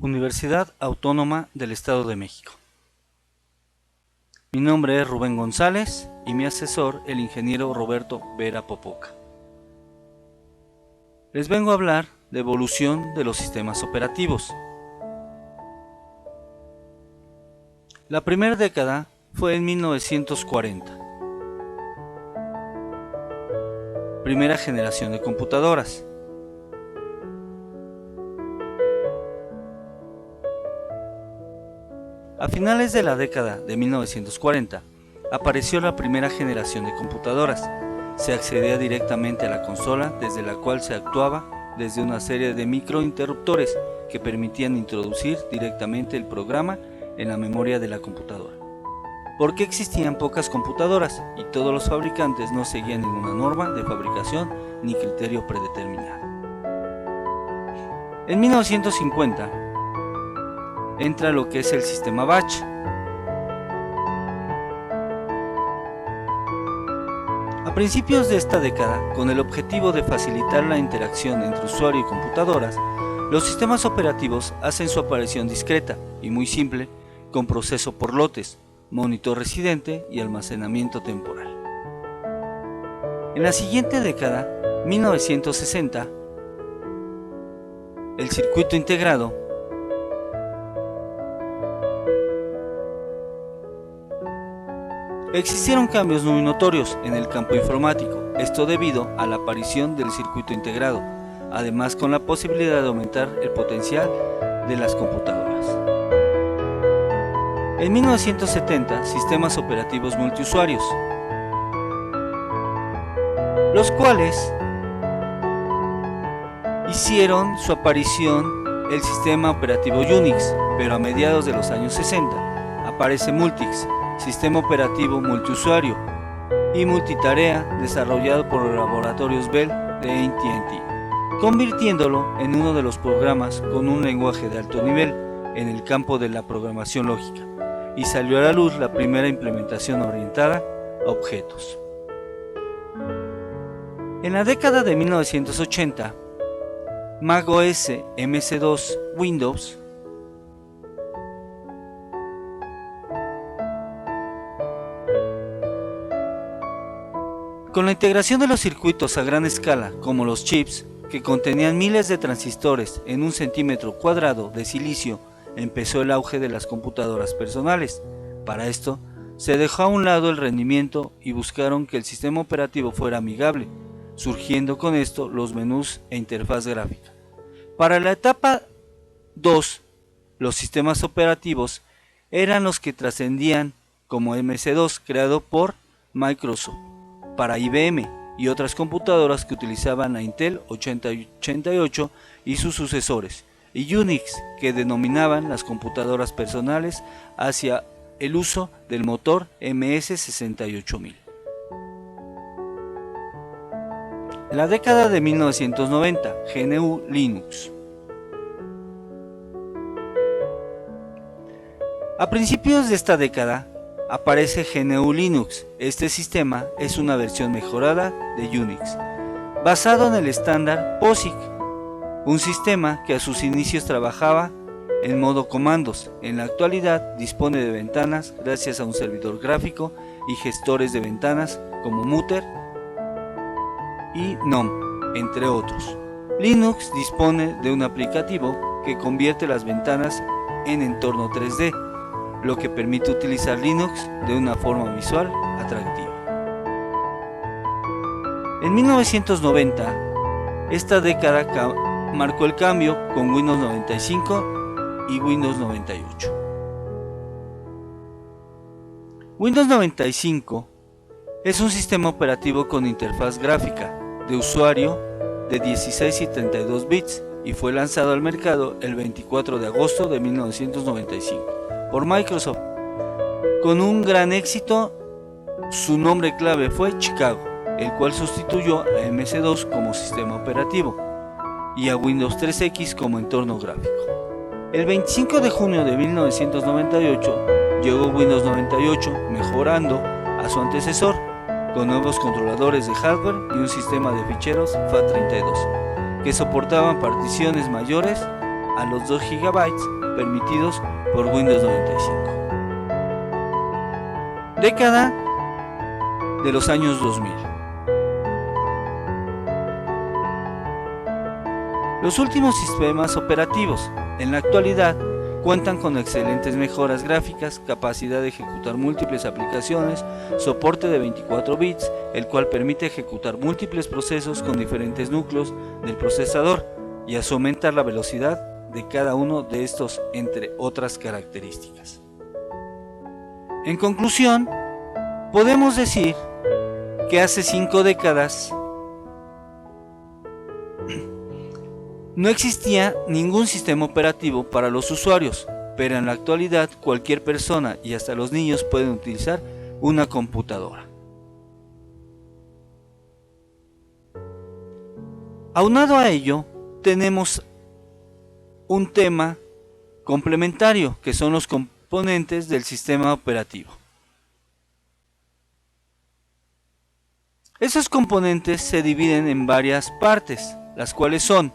Universidad Autónoma del Estado de México. Mi nombre es Rubén González y mi asesor el ingeniero Roberto Vera Popoca. Les vengo a hablar de evolución de los sistemas operativos. La primera década fue en 1940. Primera generación de computadoras. A finales de la década de 1940, apareció la primera generación de computadoras. Se accedía directamente a la consola, desde la cual se actuaba desde una serie de microinterruptores que permitían introducir directamente el programa en la memoria de la computadora. Porque existían pocas computadoras y todos los fabricantes no seguían ninguna norma de fabricación ni criterio predeterminado. En 1950, entra lo que es el sistema batch. A principios de esta década, con el objetivo de facilitar la interacción entre usuario y computadoras, los sistemas operativos hacen su aparición discreta y muy simple, con proceso por lotes, monitor residente y almacenamiento temporal. En la siguiente década, 1960, el circuito integrado existieron cambios muy notorios en el campo informático, esto debido a la aparición del circuito integrado, además con la posibilidad de aumentar el potencial de las computadoras. En 1970, sistemas operativos multiusuarios, los cuales hicieron su aparición el sistema operativo Unix, pero a mediados de los años 60 aparece Multics, sistema operativo multiusuario y multitarea desarrollado por los laboratorios Bell de AT&T, convirtiéndolo en uno de los programas con un lenguaje de alto nivel en el campo de la programación lógica, y salió a la luz la primera implementación orientada a objetos. En la década de 1980, macOS, MS2, Windows con la integración de los circuitos a gran escala, como los chips, que contenían miles de transistores en un centímetro cuadrado de silicio, empezó el auge de las computadoras personales. Para esto, se dejó a un lado el rendimiento y buscaron que el sistema operativo fuera amigable, surgiendo con esto los menús e interfaz gráfica. Para la etapa 2, los sistemas operativos eran los que trascendían, como MS2, creado por Microsoft para IBM y otras computadoras que utilizaban la Intel 8088 y sus sucesores, y Unix, que denominaban las computadoras personales hacia el uso del motor MS68000. En la década de 1990, GNU Linux. A principios de esta década, aparece GNU Linux. Este sistema es una versión mejorada de Unix, basado en el estándar POSIX, un sistema que a sus inicios trabajaba en modo comandos. En la actualidad dispone de ventanas gracias a un servidor gráfico y gestores de ventanas como Mutter y GNOME, entre otros. Linux dispone de un aplicativo que convierte las ventanas en entorno 3D, lo que permite utilizar Linux de una forma visual atractiva. En 1990, esta década marcó el cambio con Windows 95 y Windows 98. Windows 95 es un sistema operativo con interfaz gráfica de usuario de 16 y 32 bits y fue lanzado al mercado el 24 de agosto de 1995. Por Microsoft. Con un gran éxito, su nombre clave fue Chicago, el cual sustituyó a MS2 como sistema operativo y a Windows 3X como entorno gráfico. El 25 de junio de 1998 llegó Windows 98, mejorando a su antecesor, con nuevos controladores de hardware y un sistema de ficheros FAT32, que soportaban particiones mayores a los 2 GB permitidos por Windows 95. Década de los años 2000. Los últimos sistemas operativos, en la actualidad, cuentan con excelentes mejoras gráficas, capacidad de ejecutar múltiples aplicaciones, soporte de 24 bits, el cual permite ejecutar múltiples procesos con diferentes núcleos del procesador y así aumentar la velocidad de cada uno de estos, entre otras características. En conclusión, podemos decir que hace 5 décadas no existía ningún sistema operativo para los usuarios, pero en la actualidad cualquier persona y hasta los niños pueden utilizar una computadora. Aunado a ello, tenemos un tema complementario que son los componentes del sistema operativo. Esos componentes se dividen en varias partes, las cuales son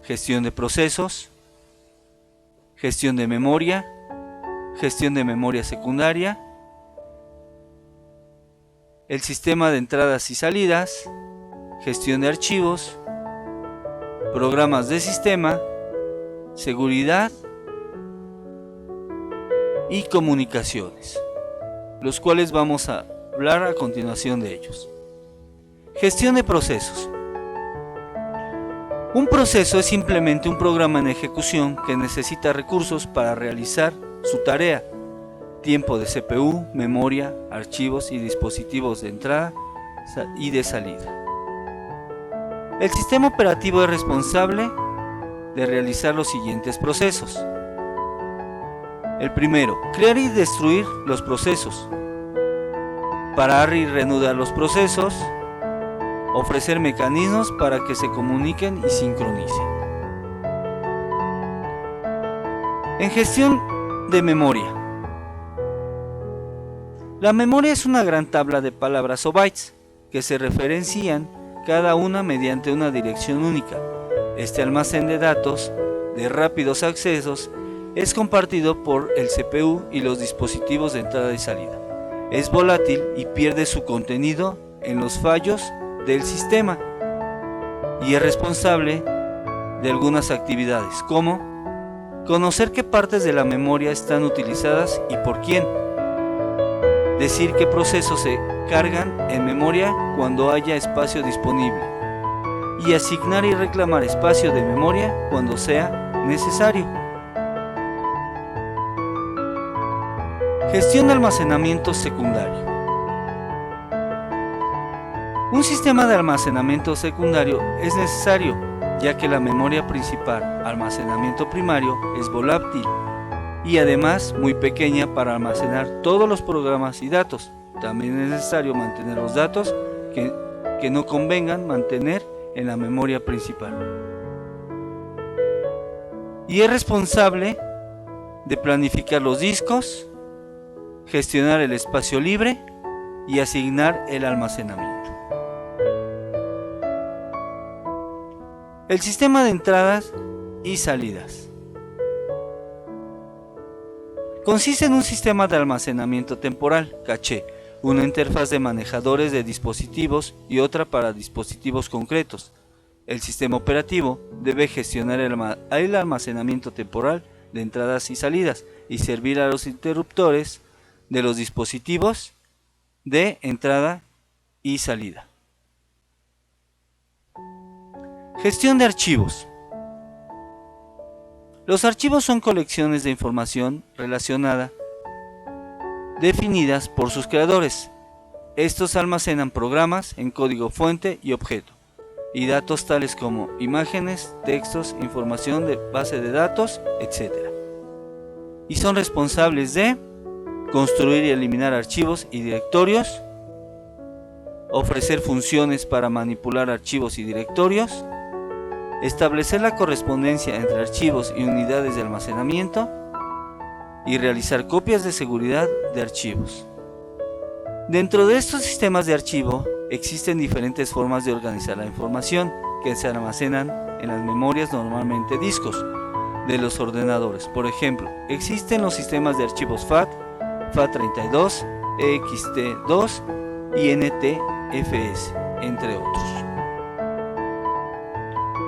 gestión de procesos, gestión de memoria secundaria, el sistema de entradas y salidas, gestión de archivos, programas de sistema, seguridad y comunicaciones, los cuales vamos a hablar a continuación de ellos. Gestión de procesos. Un proceso es simplemente un programa en ejecución que necesita recursos para realizar su tarea, tiempo de CPU, memoria, archivos y dispositivos de entrada y de salida. El sistema operativo es responsable de realizar los siguientes procesos. El primero, crear y destruir los procesos, parar y reanudar los procesos, ofrecer mecanismos para que se comuniquen y sincronicen. En gestión de memoria. La memoria es una gran tabla de palabras o bytes que se referencian cada una mediante una dirección única. Este almacén de datos de rápidos accesos es compartido por el CPU y los dispositivos de entrada y salida. Es volátil y pierde su contenido en los fallos del sistema y es responsable de algunas actividades como conocer qué partes de la memoria están utilizadas y por quién, decir qué procesos se cargan en memoria cuando haya espacio disponible y asignar y reclamar espacio de memoria cuando sea necesario. Gestión de almacenamiento secundario. Un sistema de almacenamiento secundario es necesario, ya que la memoria principal, almacenamiento primario, es volátil y además muy pequeña para almacenar todos los programas y datos. También es necesario mantener los datos que no convengan mantener en la memoria principal. Y es responsable de planificar los discos, gestionar el espacio libre y asignar el almacenamiento. El sistema de entradas y salidas consiste en un sistema de almacenamiento temporal, caché, una interfaz de manejadores de dispositivos y otra para dispositivos concretos. El sistema operativo debe gestionar el almacenamiento temporal de entradas y salidas y servir a los interruptores de los dispositivos de entrada y salida. Gestión de archivos. Los archivos son colecciones de información relacionada definidas por sus creadores. Estos almacenan programas en código fuente y objeto, y datos tales como imágenes, textos, información de base de datos, etc. Y son responsables de construir y eliminar archivos y directorios, ofrecer funciones para manipular archivos y directorios, establecer la correspondencia entre archivos y unidades de almacenamiento y realizar copias de seguridad de archivos. Dentro de estos sistemas de archivo existen diferentes formas de organizar la información que se almacenan en las memorias, normalmente discos. de los ordenadores. Por ejemplo, existen los sistemas de archivos FAT, FAT32, ext2 y NTFS, entre otros.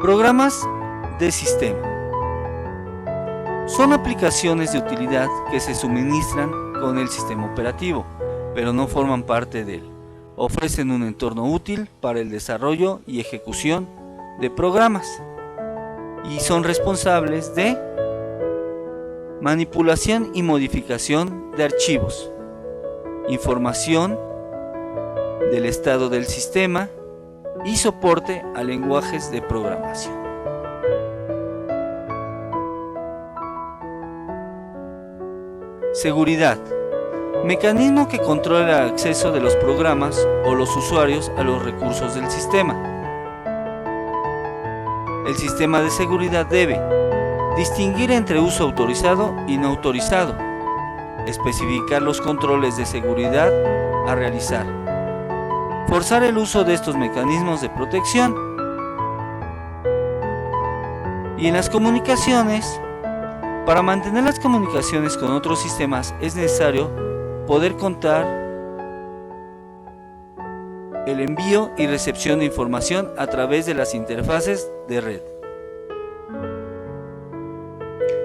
Programas de sistema. Son aplicaciones de utilidad que se suministran con el sistema operativo, pero no forman parte de él. Ofrecen un entorno útil para el desarrollo y ejecución de programas y son responsables de manipulación y modificación de archivos, información del estado del sistema y soporte a lenguajes de programación. Seguridad. Mecanismo que controla el acceso de los programas o los usuarios a los recursos del sistema. El sistema de seguridad debe distinguir entre uso autorizado y no autorizado, especificar los controles de seguridad a realizar, forzar el uso de estos mecanismos de protección. Y en las comunicaciones, para mantener las comunicaciones con otros sistemas es necesario poder contar el envío y recepción de información a través de las interfaces de red.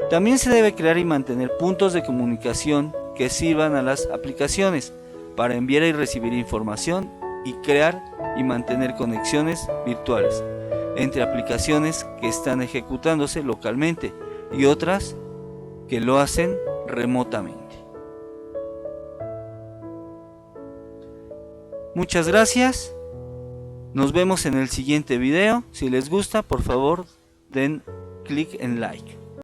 También se debe crear y mantener puntos de comunicación que sirvan a las aplicaciones para enviar y recibir información y crear y mantener conexiones virtuales entre aplicaciones que están ejecutándose localmente y otras que lo hacen remotamente. Muchas gracias. Nos vemos en el siguiente video. Si les gusta, por favor, den clic en like.